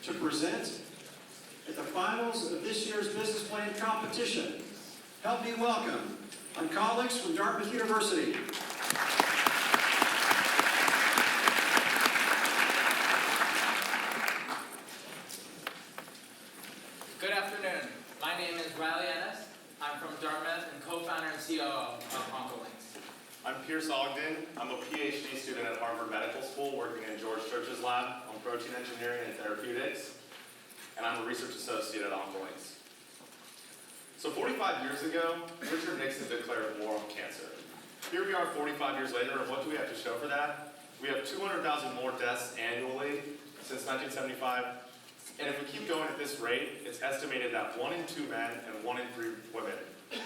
to present at the finals of this year's business plan competition. Help me welcome Oncolinx from Dartmouth University. Good afternoon. My name is Riley Ennis. I'm from Dartmouth and co-founder and COO of Oncolinx. I'm Pierce Ogden. I'm a PhD student at Harvard Medical School working in George Church's lab on protein engineering and therapeutics, and I'm a research associate at Oncolinx. So 45 years ago, Richard Nixon declared war on cancer. Here we are 45 years later, and what do we have to show for that? We have 200,000 more deaths annually since 1975, and if we keep going at this rate, it's estimated that 1 in 2 men and 1 in 3 women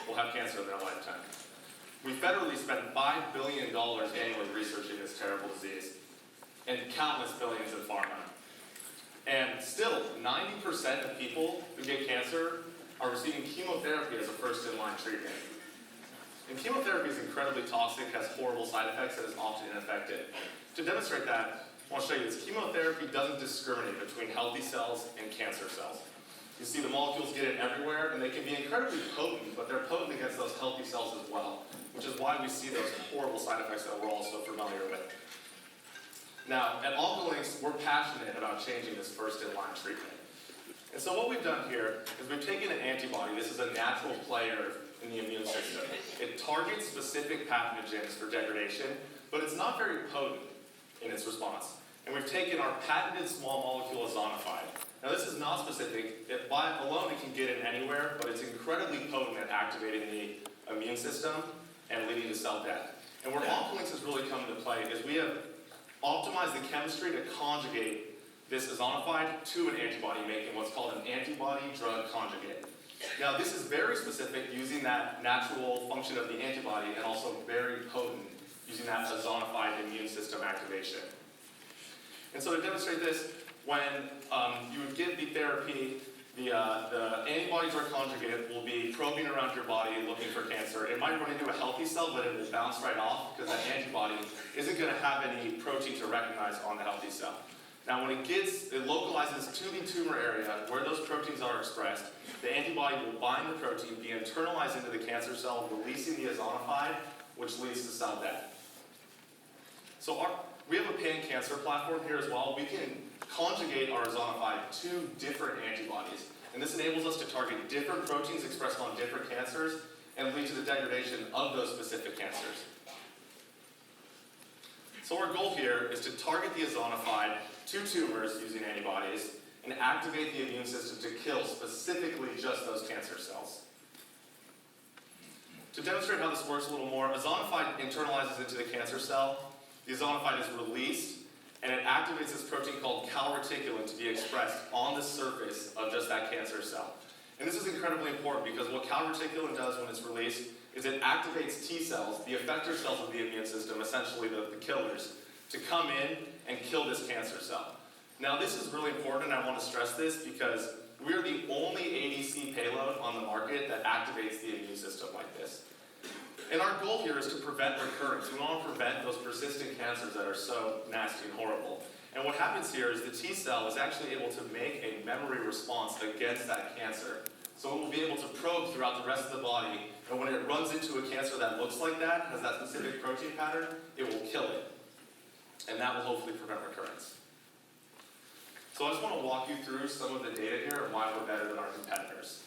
will have cancer in their lifetime. We federally spend $5 billion annually researching this terrible disease, and countless billions in pharma. And still, 90% of people who get cancer are receiving chemotherapy as a first-in-line treatment. And chemotherapy is incredibly toxic, has horrible side effects, and is often ineffective. To demonstrate that, I want to show you this. Chemotherapy doesn't discriminate between healthy cells and cancer cells. You see the molecules get in everywhere, and they can be incredibly potent, but they're potent against those healthy cells as well, which is why we see those horrible side effects that we're all so familiar with. Now, at Oncolinx, we're passionate about changing this first-in-line treatment. And so what we've done here is we've taken an antibody. This is a natural player in the immune system. It targets specific pathogens for degradation, but it's not very potent in its response. And we've taken our patented small molecule ozonified. Now this is not specific. By alone it can get in anywhere, but it's incredibly potent at activating the immune system and leading to cell death. And where Oncolinx has really come into play is we have optimized the chemistry to conjugate this ozonified to an antibody, making what's called an antibody-drug conjugate. Now this is very specific, using that natural function of the antibody, and also very potent, using that ozonified immune system activation. And so to demonstrate this, when you would give the therapy, the antibody-drug conjugate will be probing around your body looking for cancer. It might run into a healthy cell, but it will bounce right off because that antibody isn't going to have any protein to recognize on the healthy cell. Now when it localizes to the tumor area where those proteins are expressed, the antibody will bind the protein, be internalized into the cancer cell, releasing the ozonified, which leads to cell death. So we have a pan-cancer platform here as well. We can conjugate our ozonified to different antibodies, and this enables us to target different proteins expressed on different cancers and lead to the degradation of those specific cancers. So our goal here is to target the ozonified to tumors using antibodies and activate the immune system to kill specifically just those cancer cells. To demonstrate how this works a little more, ozonified internalizes into the cancer cell. The ozonified is released, and it activates this protein called calreticulin to be expressed on the surface of just that cancer cell. And this is incredibly important because what calreticulin does when it's released is it activates T cells, the effector cells of the immune system, essentially the killers, to come in and kill this cancer cell. Now this is really important, and I want to stress this because we're the only ADC payload on the market that activates the immune system like this. And our goal here is to prevent recurrence. We want to prevent those persistent cancers that are so nasty and horrible. And what happens here is the T cell is actually able to make a memory response against that cancer. So it will be able to probe throughout the rest of the body, and when it runs into a cancer that looks like that, has that specific protein pattern, it will kill it. And that will hopefully prevent recurrence. So I just want to walk you through some of the data here and why we're better than our competitors.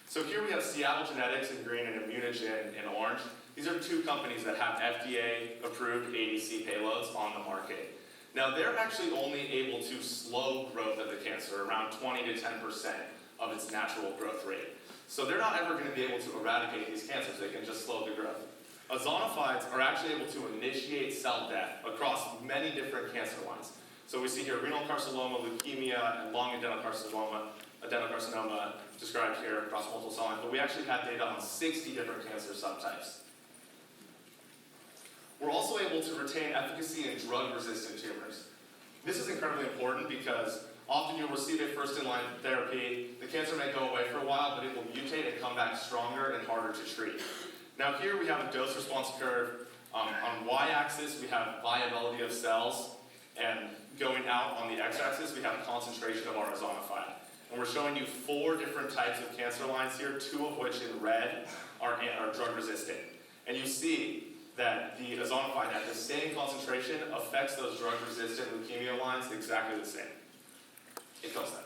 So here we have Seattle Genetics in green and Immunogen in orange. These are two companies that have FDA-approved ADC payloads on the market. Now they're actually only able to slow growth of the cancer, around 20 to 10% of its natural growth rate. So they're not ever going to be able to eradicate these cancers, they can just slow the growth. Ozonifieds are actually able to initiate cell death across many different cancer lines. So we see here renal carcinoma, leukemia, and lung adenocarcinoma described here across multiple cell lines, but we actually have data on 60 different cancer subtypes. We're also able to retain efficacy in drug-resistant tumors. This is incredibly important because often you'll receive a first-in-line therapy, the cancer may go away for a while, but it will mutate and come back stronger and harder to treat. Now here we have a dose-response curve. On y-axis we have viability of cells, and going out on the x-axis, we have concentration of our ozonified. And we're showing you 4 different types of cancer lines here, 2 of which in red are drug resistant. And you see that the ozonified at the same concentration affects those drug resistant leukemia lines exactly the same. It kills them.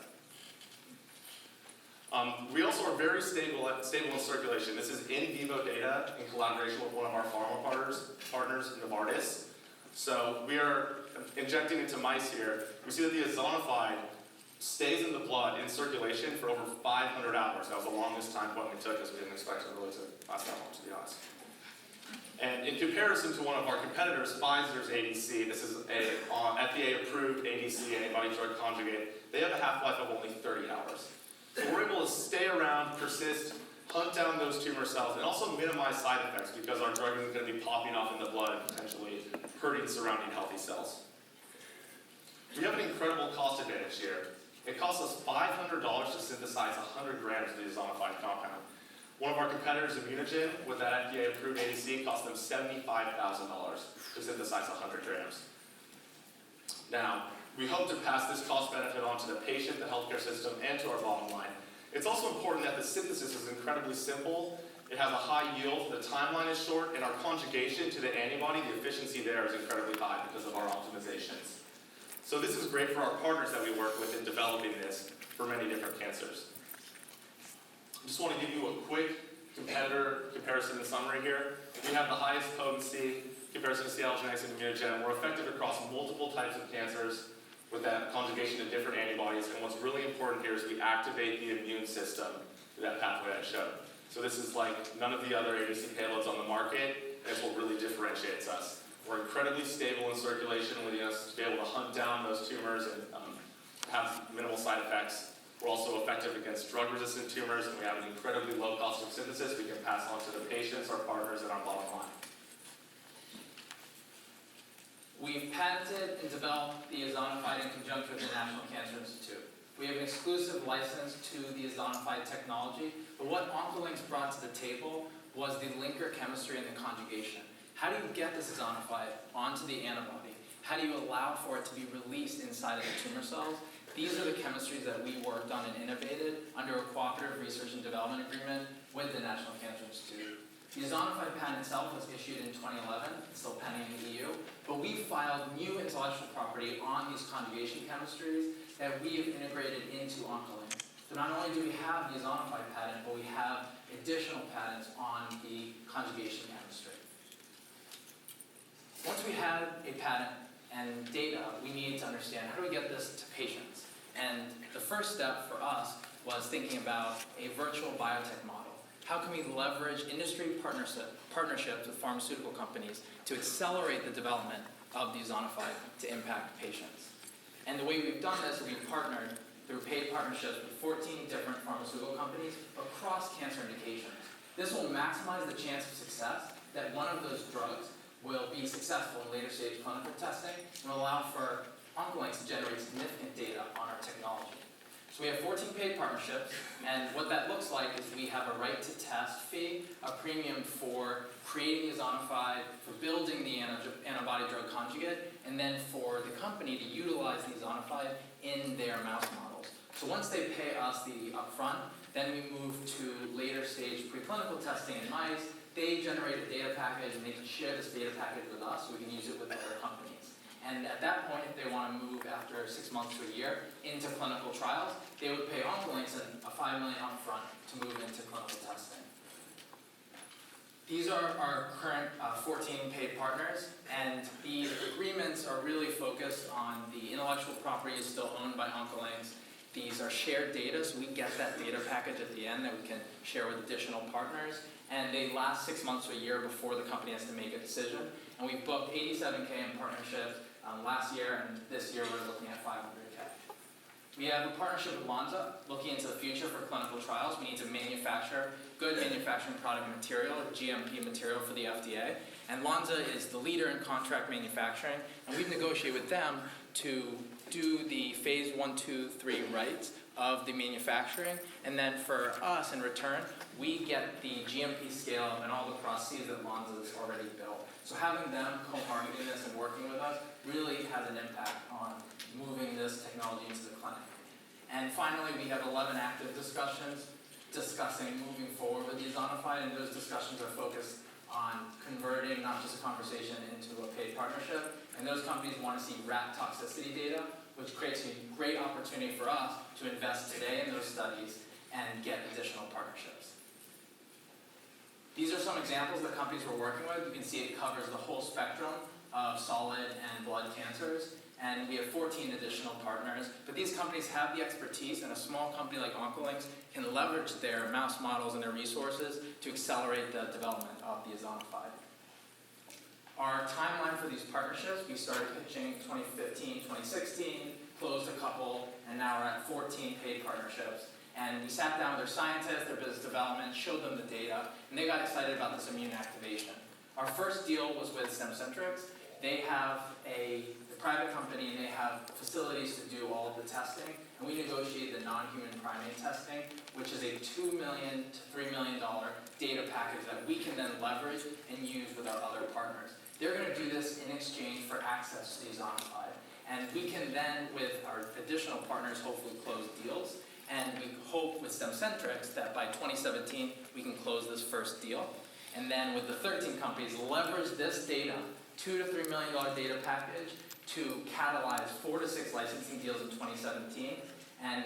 We also are very stable in circulation. This is in vivo data in collaboration with one of our pharma partners, Novartis. So we are injecting into mice here. We see that the ozonified stays in the blood in circulation for over 500 hours. That was the longest time point we took, as we didn't expect it really to last that long, to be honest. And in comparison to one of our competitors, Pfizer's ADC, this is a FDA-approved ADC, antibody-drug conjugate, they have a half-life of only 30 hours. So we're able to stay around, persist, hunt down those tumor cells, and also minimize side effects because our drug isn't going to be popping off in the blood and potentially hurting surrounding healthy cells. We have an incredible cost advantage here. It costs us $500 to synthesize 100 grams of the ozonified compound. One of our competitors, Immunogen, with that FDA-approved ADC, cost them $75,000 to synthesize 100 grams. Now, we hope to pass this cost benefit on to the patient, the healthcare system, and to our bottom line. It's also important that the synthesis is incredibly simple. It has a high yield, the timeline is short, and our conjugation to the antibody, the efficiency there is incredibly high because of our optimizations. So this is great for our partners that we work with in developing this for many different cancers. I just want to give you a quick competitor comparison and summary here. We have the highest potency comparison to Allogeneics and Immunogen. We're effective across multiple types of cancers with that conjugation to different antibodies. And what's really important here is we activate the immune system through that pathway I showed. So this is like none of the other ADC payloads on the market, and it's what really differentiates us. We're incredibly stable in circulation, leading us to be able to hunt down those tumors and have minimal side effects. We're also effective against drug-resistant tumors, and we have an incredibly low cost of synthesis we can pass on to the patients, our partners, and our bottom line. We've patented and developed the ozonified in conjunction with the National Cancer Institute. We have an exclusive license to the ozonified technology, but what Oncolinx brought to the table was the linker chemistry and the conjugation. How do you get this ozonified onto the antibody? How do you allow for it to be released inside of the tumor cells? These are the chemistries that we worked on and innovated under a cooperative research and development agreement with the National Cancer Institute. The ozonified patent itself was issued in 2011, it's still pending in the EU, but we filed new intellectual property on these conjugation chemistries that we have integrated into Oncolinx. So not only do we have the ozonified patent, but we have additional patents on the conjugation chemistry. Once we had a patent and data, we needed to understand how do we get this to patients. And the first step for us was thinking about a virtual biotech model. How can we leverage industry partnerships with pharmaceutical companies to accelerate the development of the ozonified to impact patients? And the way we've done this is we've partnered through paid partnerships with 14 different pharmaceutical companies across cancer indications. This will maximize the chance of success that one of those drugs will be successful in later stage clinical testing and will allow for Oncolinx to generate significant data on our technology. So we have 14 paid partnerships, and what that looks like is we have a right to test fee, a premium for creating the ozonified, for building the antibody drug conjugate, and then for the company to utilize the ozonified in their mouse models. So once they pay us the upfront, then we move to later stage preclinical testing in mice. They generate a data package, and they can share this data package with us so we can use it with other companies. And at that point, if they want to move after 6 months to a year into clinical trials, they would pay Oncolinx a $5 million upfront to move into clinical testing. These are our current 14 paid partners, and the agreements are really focused on the intellectual property is still owned by Oncolinx. These are shared data, so we get that data package at the end that we can share with additional partners. And they last 6 months to a year before the company has to make a decision. And we've booked $87K in partnerships last year, and this year we're looking at $500K. We have a partnership with Lonza, looking into the future for clinical trials. We need to manufacture good manufacturing product material, GMP material for the FDA. And Lonza is the leader in contract manufacturing, and we've negotiated with them to do the phase 1, 2, 3 rights of the manufacturing, and then for us in return, we get the GMP scale and all the processes that Lonza has already built. So having them co-marketing this and working with us really has an impact on moving this technology into the clinic. And finally, we have 11 active discussions discussing moving forward with the Ozonified, and those discussions are focused on converting not just a conversation into a paid partnership. And those companies want to see rat toxicity data, which creates a great opportunity for us to invest today in those studies and get additional partnerships. These are some examples of the companies we're working with. You can see it covers the whole spectrum of solid and blood cancers. And we have 14 additional partners. But these companies have the expertise, and a small company like Oncolinx can leverage their mouse models and their resources to accelerate the development of the Ozonified. Our timeline for these partnerships, we started pitching 2015, 2016, closed a couple, and now we're at 14 paid partnerships. And we sat down with their scientists, their business development, showed them the data, and they got excited about this immune activation. Our first deal was with Stemcentrx. They have a private company, and they have facilities to do all of the testing. And we negotiated the non-human primate testing, which is a $2 million to $3 million data package that we can then leverage and use with our other partners. They're going to do this in exchange for access to the Ozonified. And we can then, with our additional partners, hopefully close deals. And we hope with Stemcentrx that by 2017, we can close this first deal. And then with the 13 companies, leverage this data, $2 to $3 million data package, to catalyze 4 to 6 licensing deals in 2017. And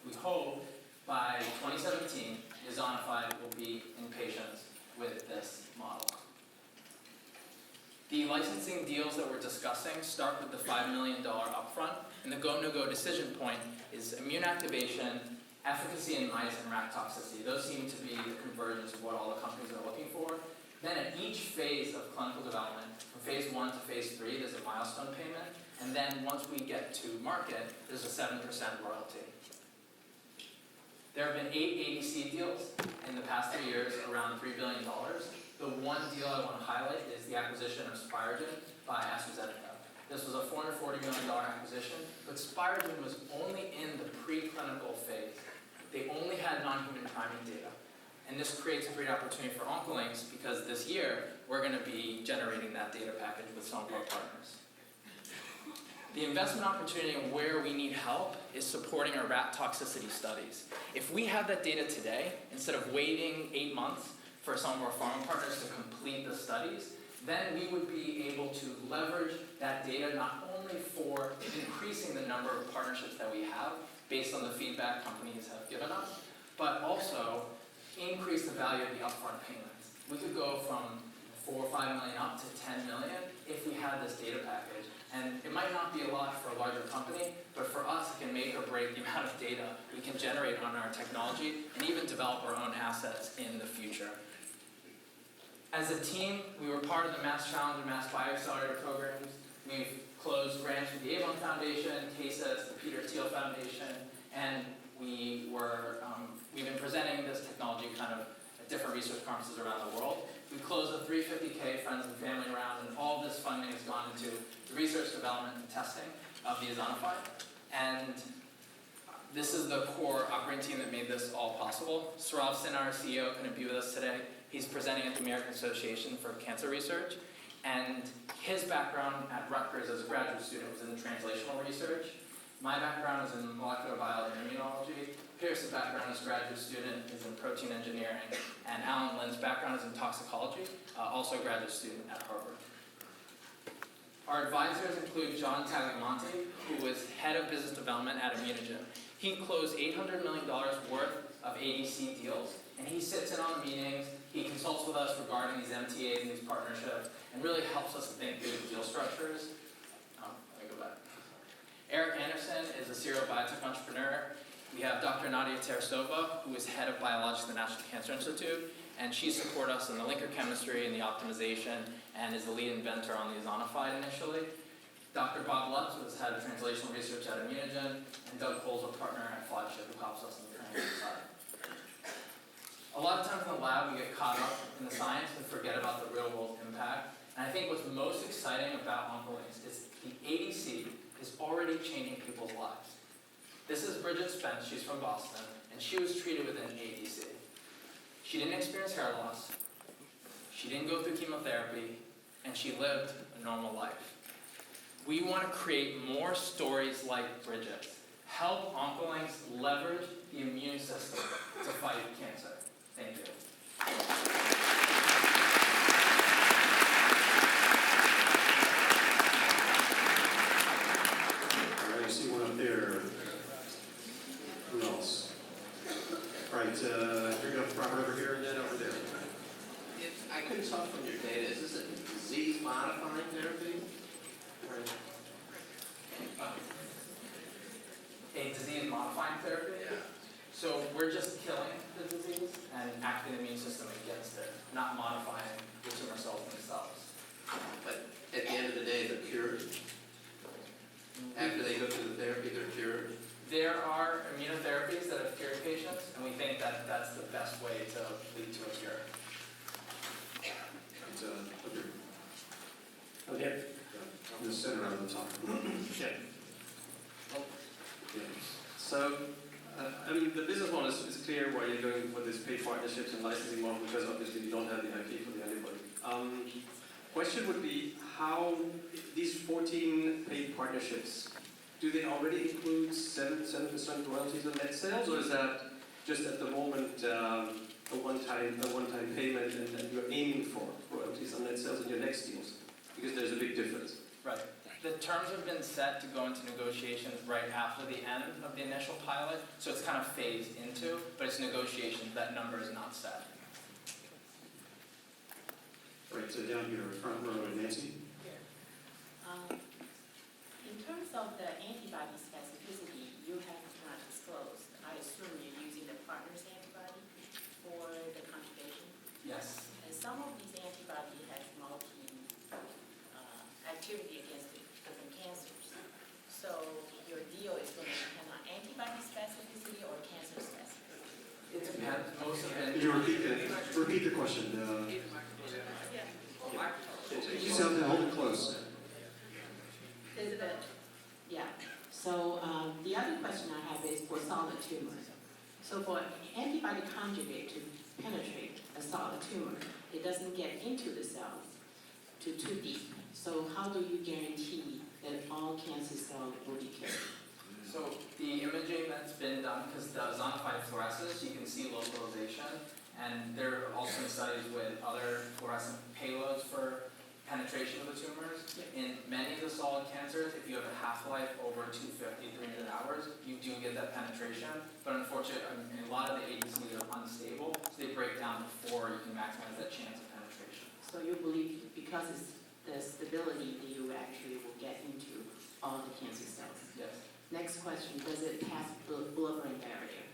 we hope by 2017, Ozonified will be in patients with this model. The licensing deals that we're discussing start with the $5 million upfront, and the go-no-go decision point is immune activation, efficacy in mice, and rat toxicity. Those seem to be the convergence of what all the companies are looking for. Then at each phase of clinical development, from phase 1 to phase 3, there's a milestone payment, and then once we get to market, there's a 7% royalty. There have been 8 ADC deals in the past 3 years, around $3 billion. The one deal I want to highlight is the acquisition of Spirogen by AstraZeneca. This was a $440 million acquisition, but Spirogen was only in the preclinical phase. They only had non-human primate data. And this creates a great opportunity for Oncolinx because this year, we're going to be generating that data package with some of our partners. The investment opportunity and where we need help is supporting our rat toxicity studies. If we have that data today, instead of waiting 8 months for some of our pharma partners to complete the studies, then we would be able to leverage that data not only for increasing the number of partnerships that we have based on the feedback companies have given us, but also increase the value of the upfront payments. We could go from 4 or 5 million up to 10 million if we had this data package. And it might not be a lot for a larger company, but for us, it can make or break the amount of data we can generate on our technology and even develop our own assets in the future. As a team, we were part of the Mass Challenge and Mass Bioaccelerator programs. We've closed grants with the Avon Foundation, CASES, the Peter Thiel Foundation, and we've been presenting this technology kind of at different research conferences around the world. We closed a $350K friends and family round, and all this funding has gone into the research, development, and testing of the Ozonified. And this is the core operating team that made this all possible. Saurav Sinha, our CEO, couldn't be with us today. He's presenting at the American Association for Cancer Research. And his background at Rutgers as a graduate student was in translational research. My background is in molecular biology and immunology. Pierce's background as a graduate student is in protein engineering. And Alan Lynn's background is in toxicology, also a graduate student at Harvard. Our advisors include John Tagliamonte, who was head of business development at Immunogen. He closed $800 million worth of ADC deals, and he sits in on the meetings, he consults with us regarding these MTAs and these partnerships, and really helps us think through the deal structures. Let me go back. Eric Anderson is a serial biotech entrepreneur. We have Dr. Nadia Tarasova, who is head of biologics at the National Cancer Institute, and she supported us in the linker chemistry and the optimization, and is the lead inventor on the Ozonified initially. Dr. Bob Lutz was head of translational research at Immunogen, and Doug Cole's a partner at Flagship who helps us on the training side. A lot of times in the lab, we get caught up in the science and forget about the real-world impact. And I think what's most exciting about Oncolinx is the ADC is already changing people's lives. This is Bridget Spence, she's from Boston, and she was treated with an ADC. She didn't experience hair loss, she didn't go through chemotherapy, and she lived a normal life. We want to create more stories like Bridget's. Help Oncolinx leverage the immune system to fight cancer. Thank you. All right, I see one up there. Who else? All right, you're going to Robert over here and then over there. I couldn't tell from your data, is this a disease-modifying therapy? A disease-modifying therapy? Yeah. So we're just killing the disease and acting the immune system against it, not modifying the tumor cells themselves. But at the end of the day, they're cured. After they go through the therapy, they're cured. There are immunotherapies that have cured patients, and we think that that's the best way to lead to a cure. It's up here. Okay. In the center of the top. Yeah. Yeah. So, I mean, the business model is clear why you're going for this paid partnerships and licensing model, because obviously you don't have the IP for the antibody. Question would be, how these 14 paid partnerships, do they already include 7% royalties on net sales, or is that just at the moment a one-time payment and you're aiming for royalties on net sales in your next deals? Because there's a big difference. Right. The terms have been set to go into negotiations right after the end of the initial pilot, so it's kind of phased into, but it's negotiations. That number is not set. Right, so down here, front row, Nancy. In terms of the antibody specificity, you have not disclosed. I assume you're using the partner's antibody for the conjugation. Yes. And some of these antibodies has activity against different cancers. So your deal is going to depend on antibody specificity or cancer specificity. It depends. Most of it. Could you repeat the question? You sound hold it close. Yeah. So the other question I have is for solid tumors. So for antibody conjugate to penetrate a solid tumor, it doesn't get into the cells too deep. So how do you guarantee that all cancer cells will be killed? So the imaging that's been done, because the zonified fluorescence, you can see localization, and there are also studies with other fluorescent payloads for penetration of the tumors. In many of the solid cancers, if you have a half-life over 250, 300 hours, you do get that penetration. But unfortunately, a lot of the ADCs are unstable, so they break down before you can maximize that chance of penetration. So you believe because it's the stability that you actually will get into all the cancer cells? Yes. Next question, does it pass the blood-brain barrier?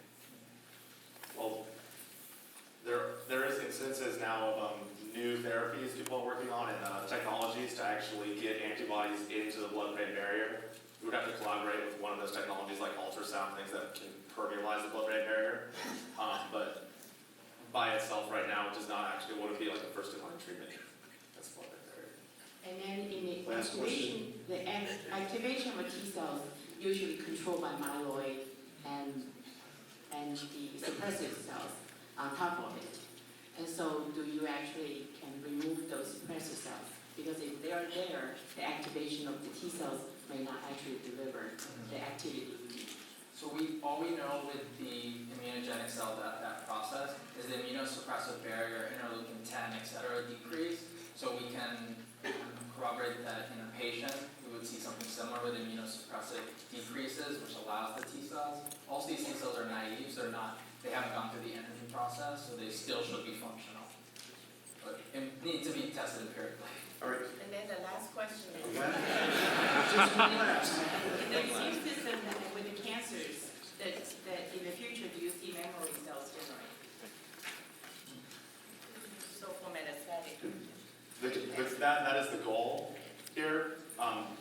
Well, there is instances now of new therapies people are working on and technologies to actually get antibodies into the blood-brain barrier. We would have to collaborate with one of those technologies like ultrasound, things that can permeabilize the blood-brain barrier. But by itself right now, it does not actually want to be like a first-in-line treatment. That's the blood-brain barrier. And then in the Last activation, the activation of T cells usually controlled by myeloid and the suppressive cells on top of it. And so do you actually can remove those suppressor cells? Because if they are there, the activation of the T cells may not actually deliver the activity you need. So all we know with the immunogenic cell, that process, is the immunosuppressive barrier, interleukin 10, et cetera, decrease. So we can corroborate that in a patient, we would see something similar with immunosuppressive decreases, which allows the T cells. Also, these T cells are naive, so they haven't gone through the energy process, so they still should be functional. But it needs to be tested empirically. All right. And then the last question is, Just one last. in the immune system with the cancers, that in the future, do you see memory cells generate? So for metastatic. That is the goal here.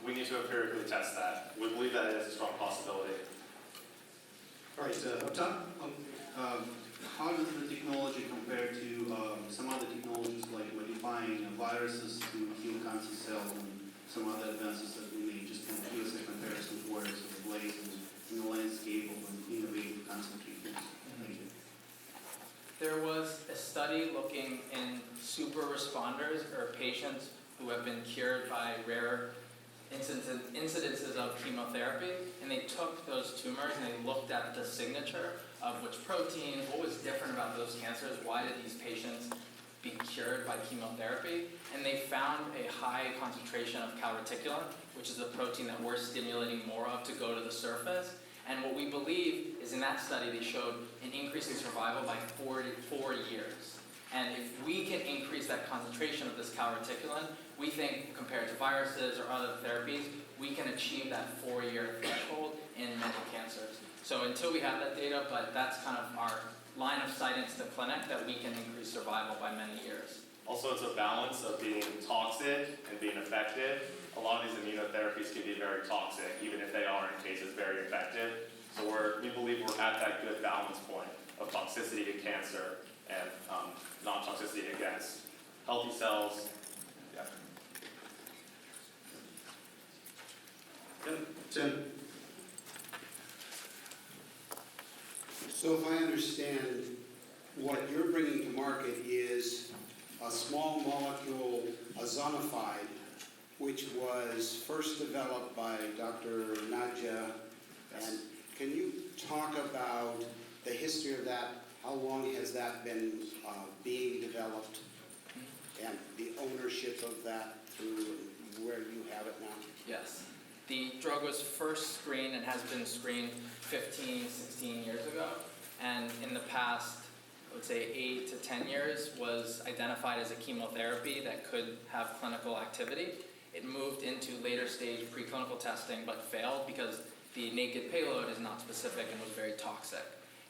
We need to empirically test that. We believe that is a strong possibility. All right, up top, how does the technology compare to some other technologies like modifying viruses to kill cancer cells and some other advances that we made? Just kind of give us a comparison to where it's blazed in the landscape of innovative cancer treatments. Thank you. There was a study looking in super responders or patients who have been cured by rare incidences of chemotherapy, and they took those tumors and they looked at the signature of which protein, what was different about those cancers, why did these patients be cured by chemotherapy, and they found a high concentration of calreticulin, which is a protein that we're stimulating more of to go to the surface. And what we believe is in that study they showed an increase in survival by 4 years. And if we can increase that concentration of this calreticulin, we think compared to viruses or other therapies, we can achieve that 4-year threshold in many cancers. So until we have that data, but that's kind of our line of sight into the clinic, that we can increase survival by many years. Also, it's a balance of being toxic and being effective. A lot of these immunotherapies can be very toxic, even if they are in cases very effective. So we believe we're at that good balance point of toxicity to cancer and non-toxicity against healthy cells. Yeah. Tim? So if I understand, what you're bringing to market is a small molecule ozonified, which was first developed by Dr. Nadja. And can you talk about the history of that? How long has that been being developed? And the ownership of that through where you have it now? Yes. The drug was first screened and has been screened 15, 16 years ago. And in the past, I would say 8 to 10 years, was identified as a chemotherapy that could have clinical activity. It moved into later stage preclinical testing but failed because the naked payload is not specific and was very toxic.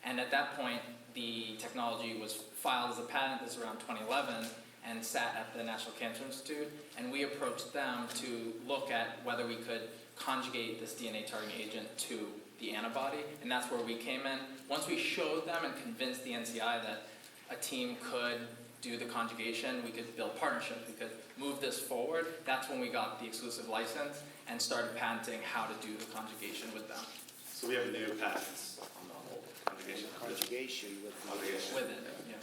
And at that point, the technology was filed as a patent. This was around 2011 and sat at the National Cancer Institute. And we approached them to look at whether we could conjugate this DNA targeting agent to the antibody, and that's where we came in. Once we showed them and convinced the NCI that a team could do the conjugation, we could build partnerships, we could move this forward. That's when we got the exclusive license and started patenting how to do the conjugation with them. So we have new patents on the whole conjugation. Conjugation with Conjugation. With it, yeah.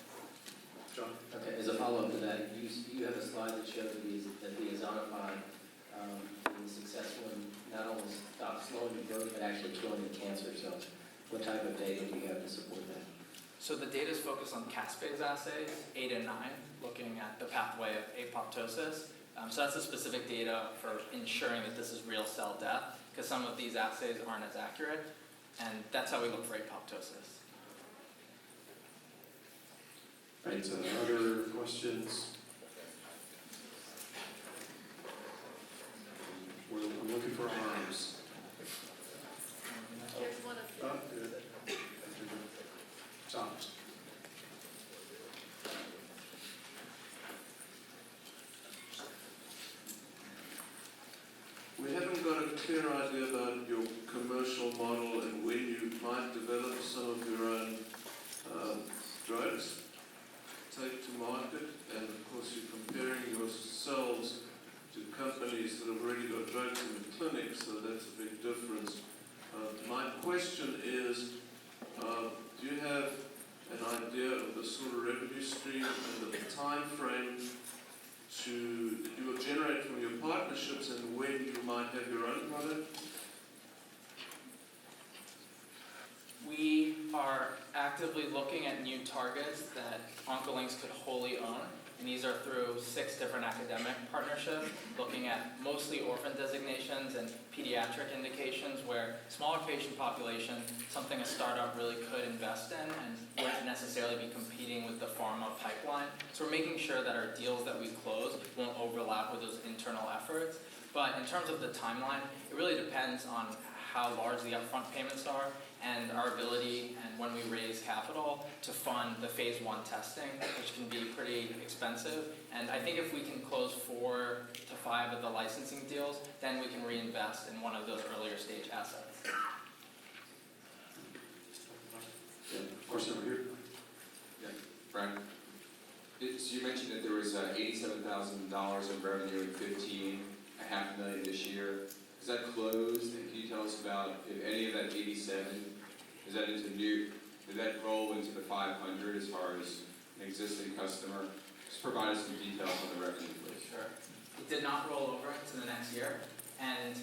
John? Okay, as a follow-up to that, you have a slide that showed that the ozonified is successful in not only slowing the growth, but actually killing the cancer cells. What type of data do you have to support that? So the data is focused on caspase assays, 8 and 9, looking at the pathway of apoptosis. So that's the specific data for ensuring that this is real cell death, because some of these assays aren't as accurate, and that's how we look for apoptosis. Right, other questions? I'm looking for arms. There's one of Tom? Tom? We haven't got a clear idea about your commercial model and when you might develop some of your own drugs, take to market, and of course you're comparing yourselves to companies that have already got drugs in the clinic, so that's a big difference. My question is, do you have an idea of the sort of revenue stream and the time frame that you will generate from your partnerships and when you might have your own product? We are actively looking at new targets that Oncolinx could wholly own, and these are through 6 different academic partnerships, looking at mostly orphan designations and pediatric indications where smaller patient population, something a startup really could invest in and wouldn't necessarily be competing with the pharma pipeline. So we're making sure that our deals that we close won't overlap with those internal efforts. But in terms of the timeline, it really depends on how large the upfront payments are and our ability and when we raise capital to fund the phase 1 testing, which can be pretty expensive. And I think if we can close 4 to 5 of the licensing deals, then we can reinvest in one of those earlier stage assets. Yeah, question over here. Yeah, Brian. So you mentioned that there was $87,000 of revenue in 15, $500,000 this year. Is that closed? And can you tell us about if any of that 87 is that into new? Did that roll into the 500 as far as an existing customer? Just provide us some details on the revenue, please. Sure. It did not roll over into the next year, And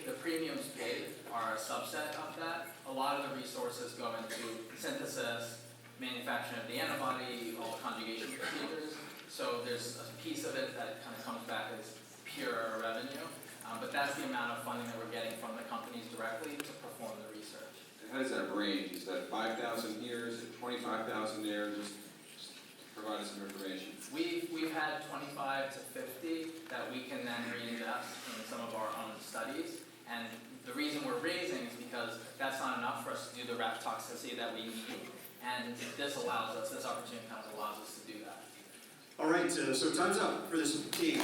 the premiums paid are a subset of that. A lot of the resources go into synthesis, manufacturing of the antibody, all the conjugation procedures. So there's a piece of it that kind of comes back as pure revenue. But that's the amount of funding that we're getting from the companies directly to perform the research. And how does that range? Is that 5,000 here, is it 25,000 there? Just provide us some information. We've had 25 to 50 that we can then reinvest in some of our own studies. And the reason we're raising is because that's not enough for us to do the rep toxicity that we need. And this opportunity kind of allows us to do that. All right, so time's up for this team.